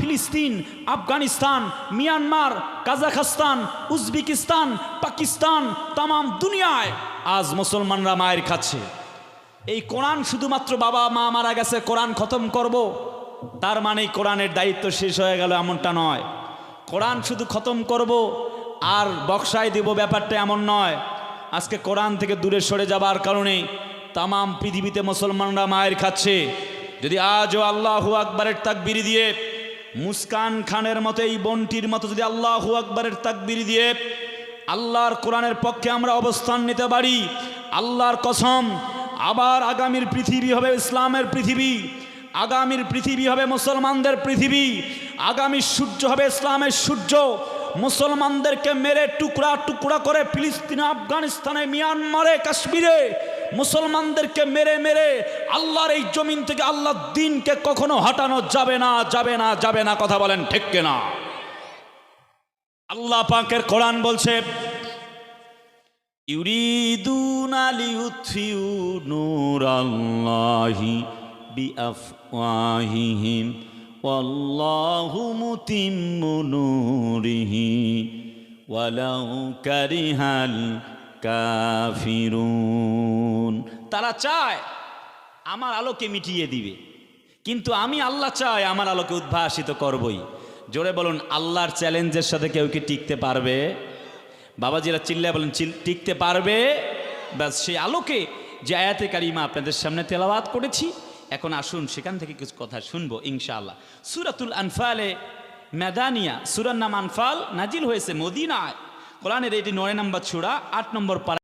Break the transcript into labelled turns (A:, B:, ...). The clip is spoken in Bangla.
A: ফিলিস্তিন, আফগানিস্তান, মিয়ানমার, কাজাখস্তান, উজবেকিস্তান, পাকিস্তান, তামাম দুনিয়ায় আজ মুসলমানরা মায়ের খাচ্ছে। এই কোরআন শুধুমাত্র বাবা মা মারা গেছে কোরআন খতম করব, তার মানে কোরআনের দায়িত্ব শেষ হয়ে গেল এমনটা নয়। কোরআন শুধু খতম করব আর বক্সায় দেব ব্যাপারটা এমন নয়। আজকে কোরআন থেকে দূরে সরে যাবার কারণে তামাম পৃথিবীতে মুসলমানরা মায়ের খাচ্ছে। যদি আজও আল্লাহু আকবারের তাকবীর দিয়ে মুস্কান খানের মতো এই বন্টির মতো যদি আল্লাহু আকবারের তাকবীর দিয়ে আল্লাহর কোরআনের পক্ষে আমরা অবস্থান নিতে পারি, আল্লাহর কসম আবার আগামীর পৃথিবী হবে ইসলামের পৃথিবী, আগামীর পৃথিবী হবে মুসলমানদের পৃথিবী, আগামী সূর্য হবে ইসলামের সূর্য। মুসলমানদেরকে মেরে টুকরা টুকরা করে ফিলিস্তিনে, আফগানিস্তানে, মিয়ানমারে, কাশ্মীরে মুসলমানদেরকে মেরে মেরে আল্লাহর এই জমিন থেকে আল্লাহর দ্বীনকে কখনো হটানো যাবে না, যাবে না, যাবে না। কথা বলেন ঠিক কিনা? আল্লাহ পাকের কোরআন বলছে ইউরিদুনা লিউতফিউ নূরাল্লাহি বিআফওয়াহিহিম ওয়াল্লাহু মুতিম্মু নূরিহি ওয়ালাউ কারিহাল কাফিরুন। তারা চায় আমার আলোকে মিটিয়ে দিবে, কিন্তু আমি আল্লাহ চাই আমার আলোকে উদ্ভাসিত করবই। জোরে বলুন, আল্লাহর চ্যালেঞ্জের সাথে কেউ কি টিকতে পারবে? বাবাজিরা চিল্লায় বলেন টিকতে পারবে? ব্যাস সেই আলোকে যে আয়াতে কারিমা আপনাদের সামনে তেলাওয়াত করেছি, এখন আসুন সেখান থেকে কিছু কথা শুনবো ইনশাআল্লাহ। সূরাতুল আনফালে মেদানিয়া, সূরার নাম আনফাল, নাজিল হয়েছে মদিনায়। কোরআনের এটি 9 নম্বর সূরা, 8 নম্বর পারা।